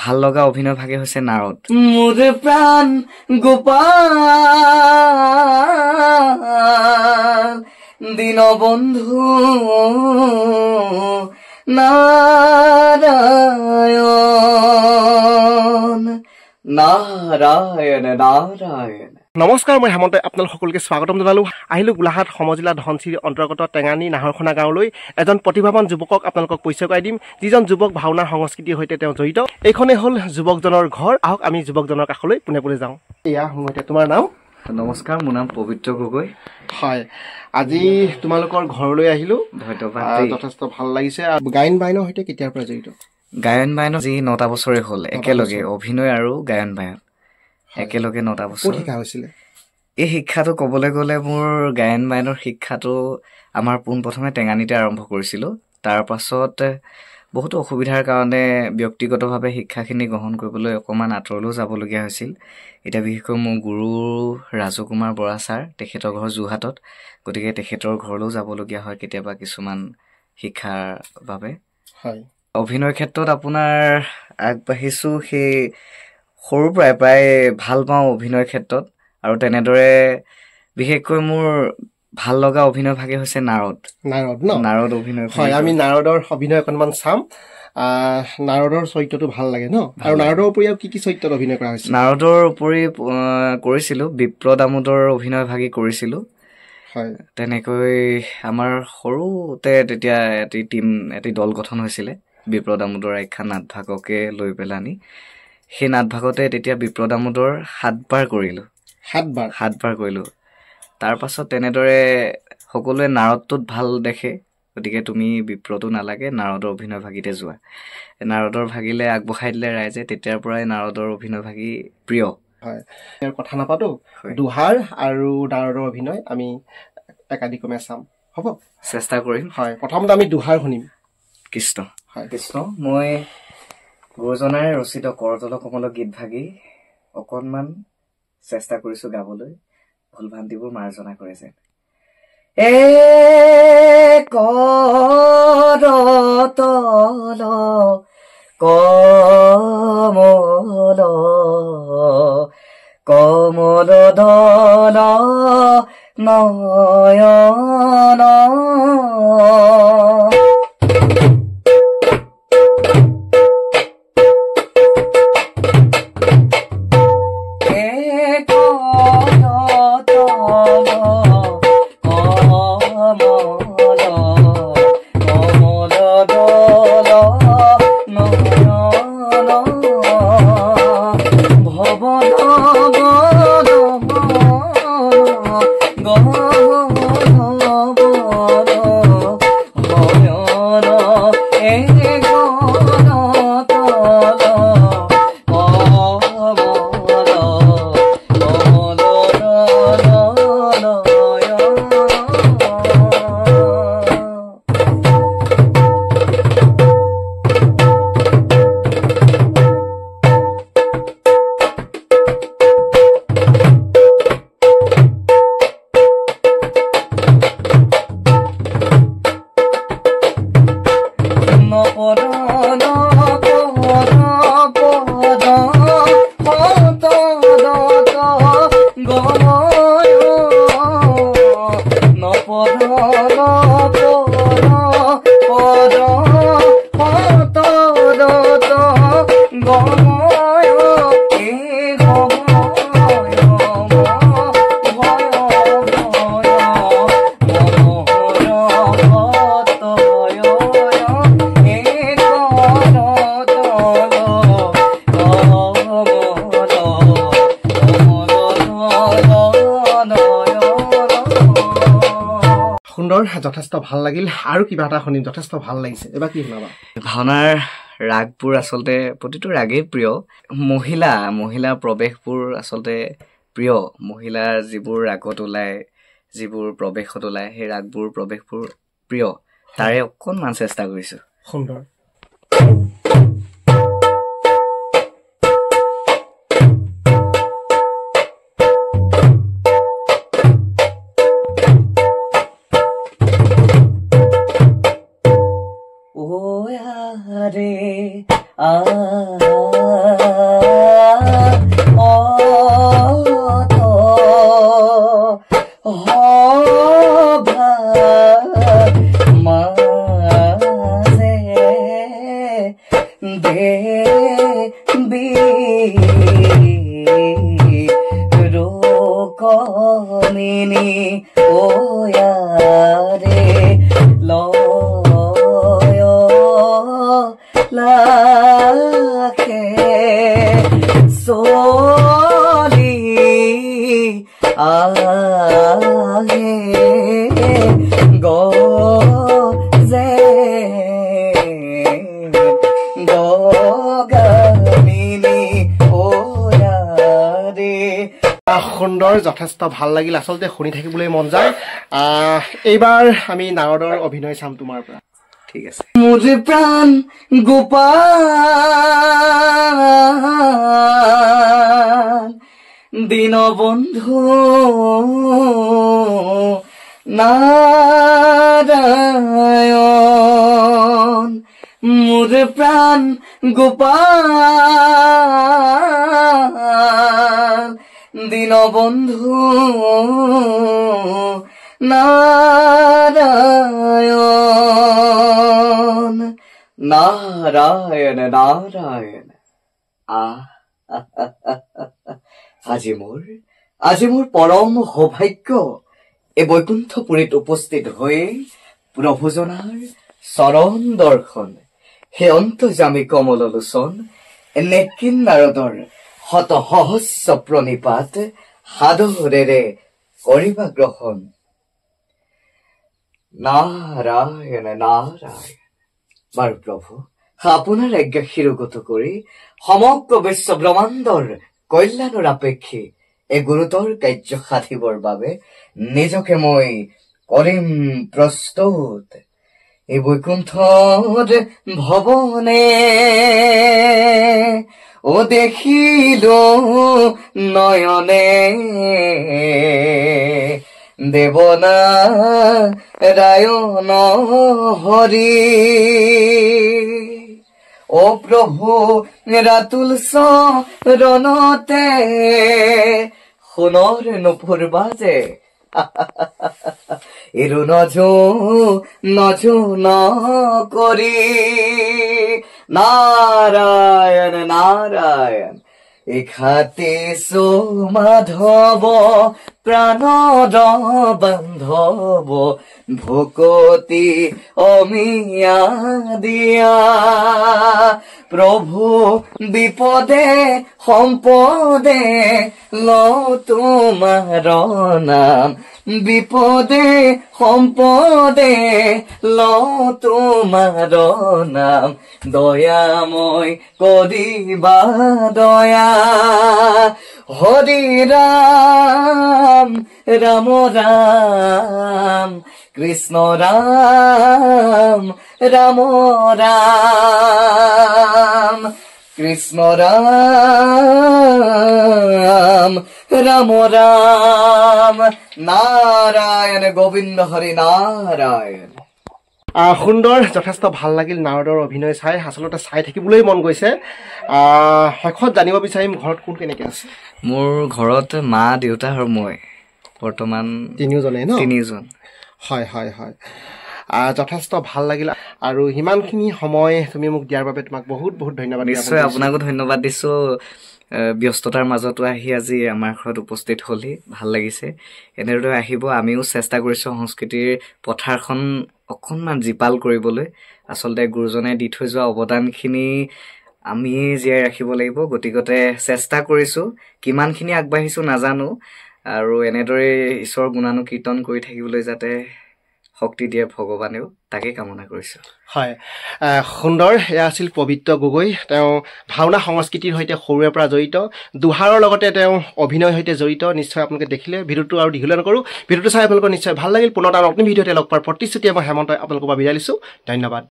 ভাল লগা অভিনয় ভাগে হৈছে নাৰদ। মোৰ প্ৰাণ গোপাল দীনবন্ধু নাৰায়ণ নাৰায়ণ নাৰায়ণ। নমস্কাৰ, মই হেমন্তই আপোনালোক সকলোকে স্বাগতম জনালোঁ। আহিলোঁ গোলাঘাট সমজিলা ধনশিৰি অন্তৰ্গত টেঙানী নাহৰখনা গাঁৱলৈ। এজন প্ৰতিভাৱান যুৱকক আপোনালোকক পৰিচয় কৰাই দিম, যিজন যুৱক ভাওনাৰ সংস্কৃতিৰ সৈতে তেওঁ জড়িত। এইখনেই হ'ল যুৱকজনৰ ঘৰ। আহক আমি যুৱকজনৰ কাষলৈ পোনে পোনে যাওঁ। এয়া মোৰ এতিয়া তোমাৰ নাম? নমস্কাৰ, মোৰ নাম পবিত্ৰ গগৈ। হয়, আজি তোমালোকৰ ঘৰলৈ আহিলোঁ। ধন্যবাদ, যথেষ্ট ভাল লাগিছে। গায়ন বায়নৰ সৈতে কেতিয়াৰ পৰা জড়িত? গায়ন বায়ন যি 9টা বছৰে হ'ল একেলগে অভিনয় আৰু গায়ন বায়ন একেলগে 9টা বছৰ শিকা হৈছিলে। এই শিক্ষাটো ক'বলৈ গ'লে মোৰ গায়ন বায়নৰ শিক্ষাটো আমাৰ পোনপ্ৰথমে টেঙানীতে আৰম্ভ কৰিছিলোঁ। তাৰ পাছত বহুতো অসুবিধাৰ কাৰণে ব্যক্তিগতভাৱে শিক্ষাখিনি গ্ৰহণ কৰিবলৈ অকণমান আঁতৰলৈও যাবলগীয়া হৈছিল। এতিয়া বিশেষকৈ মোৰ গুৰু ৰাজু কুমাৰ বৰা ছাৰ, তেখেতৰ ঘৰ যোৰহাটত, গতিকে তেখেতৰ ঘৰলৈও যাবলগীয়া হয় কেতিয়াবা কিছুমান শিক্ষাৰ বাবে। হয়, অভিনয় ক্ষেত্ৰত আপোনাৰ আগবাঢ়িছোঁ সেই সৰুৰ পৰাই প্ৰায় ভাল পাওঁ অভিনয় ক্ষেত্ৰত। আৰু তেনেদৰে বিশেষকৈ মোৰ ভাল লগা অভিনয় ভাগে হৈছে নাৰদ। নাৰদ অভিনয়। হয়, আমি নাৰদৰ অভিনয় অকণমান চাম। নাৰদৰ চৰিত্ৰটো ভাল লাগে ন? আৰু নাৰদৰ উপৰি আৰু কি কি চৰিত্ৰত অভিনয় কৰা হৈছে? নাৰদৰ উপৰি কৰিছিলোঁ বিপ্ৰ দামোদৰ অভিনয় ভাগি কৰিছিলোঁ। হয়, তেনেকৈ আমাৰ সৰুতে তেতিয়া এটি দল গঠন হৈছিলে বিপ্ৰ দামোদৰ আখ্যান নাটভাগকে লৈ পেলানি। সেই নাটভাগতে তেতিয়া বিপ্ৰ দামোদৰ 7 বাৰ কৰিলোঁ। 7 বাৰ কৰিলোঁ। তাৰ পাছত তেনেদৰে সকলোৱে নাৰদটোত ভাল দেখে, গতিকে তুমি বিপ্ৰটো নালাগে, নাৰদৰ অভিনয় ভাগিতে যোৱা। নাৰদৰ ভাগিলে আগবঢ়াই দিলে ৰাইজে, তেতিয়াৰ পৰাই নাৰদৰ অভিনয় ভাগি প্ৰিয়। হয়, কথা নাপাতো, দুহাৰ আৰু নাৰদৰ অভিনয় আমি একাদিক্ৰমে চাম, হ'ব? চেষ্টা কৰিম। হয়, প্ৰথমতে আমি দুহাৰ শুনিম। কৃষ্ণ। হয়, কৃষ্ণ। মই গুৰুজনাৰে ৰচিত কৰতল কমল গীত ভাগি অকণমান চেষ্টা কৰিছোঁ গাবলৈ, ভুল ভ্ৰান্তিবোৰ মাৰ্জনা কৰে যেন। কৰতল কমল কমল দল নয়ন যথেষ্ট ভাল লাগিল। আৰু কিবা এটা শুনিম, যথেষ্ট ভাল লাগিছে। এবাৰ কি শুনাবা? ভাওনাৰ ৰাগবোৰ আচলতে প্ৰতিটো ৰাগেই প্ৰিয়। মহিলাৰ প্ৰৱেশবোৰ আচলতে প্ৰিয়। মহিলাৰ যিবোৰ ৰাগত ওলায়, যিবোৰ প্ৰৱেশত ওলায়, সেই ৰাগবোৰ প্ৰৱেশবোৰ প্ৰিয়। তাৰে অকণমান চেষ্টা কৰিছোঁ। সুন্দৰ। ৰে দেবী ৰোকমিনী ওয়াৰে লয় লাখে চলি আহে গজে গগমিনী ওয়াৰে। সুন্দৰ, যথেষ্ট ভাল লাগিল, আচলতে শুনি থাকিবলৈ মন যায়। এইবাৰ আমি নাৰদৰ অভিনয় চাম তোমাৰ পৰা। ঠিক আছে। মোৰ প্ৰাণ গোপাল দীনবন্ধু নাৰায়ণ, মোৰ প্ৰাণ গোপাল দীনবন্ধু নাৰায়ণ। নাৰায়ণ নাৰায়ণ। আজি মোৰ পৰম সৌভাগ্য এই বৈকুণ্ঠপুৰীত উপস্থিত হৈ প্ৰভুজনাৰ চৰণ দৰ্শন, সেই অন্তৰ্যামী কমল লোচন নেত্ৰীন নাৰদৰ শত সহস্ৰ প্ৰণিপাত সাদৰেৰে কৰিবা গ্ৰহণ। নাৰায়ণ নাৰায়ণ। বাৰু প্ৰভু, আপোনাৰ আজ্ঞা শিৰোগত কৰি সমগ্ৰ বিশ্ব ব্ৰহ্মাণ্ডৰ কল্যাণৰ আপেক্ষে এই গুৰুতৰ কাৰ্য সাধিবৰ বাবে নিজকে মই কৰিম প্ৰস্তুত। এই বৈকুণ্ঠৰ ভৱনে ও দেখিলো নয়নে, দেৱনাৰায়ণ হৰি। ও প্ৰভু ৰাতুল চৰণতে সোণৰ নুপুৰ বাজে, এৰু নজো নকৰি। নাৰায়ণ নাৰায়ণ। এখাতেছো মাধৱ প্ৰাণদ বান্ধৱ, ভকতি অমিয়া দিয়া। প্ৰভু বিপদে সম্পদে লওঁ তোমাৰ নাম, বিপদে সম্পদে লওঁ তোমাৰ নাম। দয়াময় কৰিবা দয়া, হৰি ৰাম ৰাম ৰাম, কৃষ্ণ ৰাম ৰাম ৰাম, কৃষ্ণ ৰাম ৰাম ৰাম। নাৰায়ণ গোবিন্দ হৰি নাৰায়ণ। সুন্দৰ, যথেষ্ট ভাল লাগিল নাৰদৰ অভিনয় চাই, আচলতে চাই থাকিবলৈ মন গৈছে। শেষত জানিব বিচাৰিম ঘৰত কোন কেনেকৈ আছে? মোৰ ঘৰত মা, দেউতা আৰু মই বৰ্তমান তিনিওজনে ন? তিনিজন। হয় হয় হয়। যথেষ্ট ভাল লাগিল আৰু সিমানখিনি সময় তুমি মোক দিয়াৰ বাবে তোমাক বহুত বহুত ধন্যবাদ। নিশ্চয় আপোনাকো ধন্যবাদ দিছোঁ। ব্যস্ততাৰ মাজতো আহি আজি আমাৰ ঘৰত উপস্থিত হ'লি, ভাল লাগিছে। এনেদৰে আহিব, আমিও চেষ্টা কৰিছোঁ সংস্কৃতিৰ পথাৰখন অকণমান জীপাল কৰিবলৈ। আচলতে গুৰুজনে দি থৈ যোৱা অৱদানখিনি আমি জীয়াই ৰাখিব লাগিব, গতিকতে চেষ্টা কৰিছোঁ। কিমানখিনি আগবাঢ়িছোঁ নাজানো, আৰু এনেদৰে ঈশ্বৰৰ গুণানুকীৰ্তন কৰি থাকিবলৈ যাতে শক্তি দিয়ে ভগৱানেও, তাকে কামনা কৰিছোঁ। হয়, সুন্দৰ। এয়া আছিল পবিত্ৰ গগৈ। তেওঁ ভাওনা সংস্কৃতিৰ সৈতে সৰুৰে পৰা জড়িত, দোহাৰৰ লগতে তেওঁ অভিনয়ৰ সৈতে জড়িত। নিশ্চয় আপোনালোকে দেখিলে। ভিডিঅ'টো আৰু দীঘলীয়া নকৰোঁ, ভিডিঅ'টো চাই আপোনালোকৰ নিশ্চয় ভাল লাগিল। পুনৰ এটা নতুন ভিডিঅ'তে লগ পোৱাৰ প্ৰতিশ্ৰুতিয়ে মই হেমন্তই আপোনালোকৰ পৰা বিদায় লৈছোঁ। ধন্যবাদ।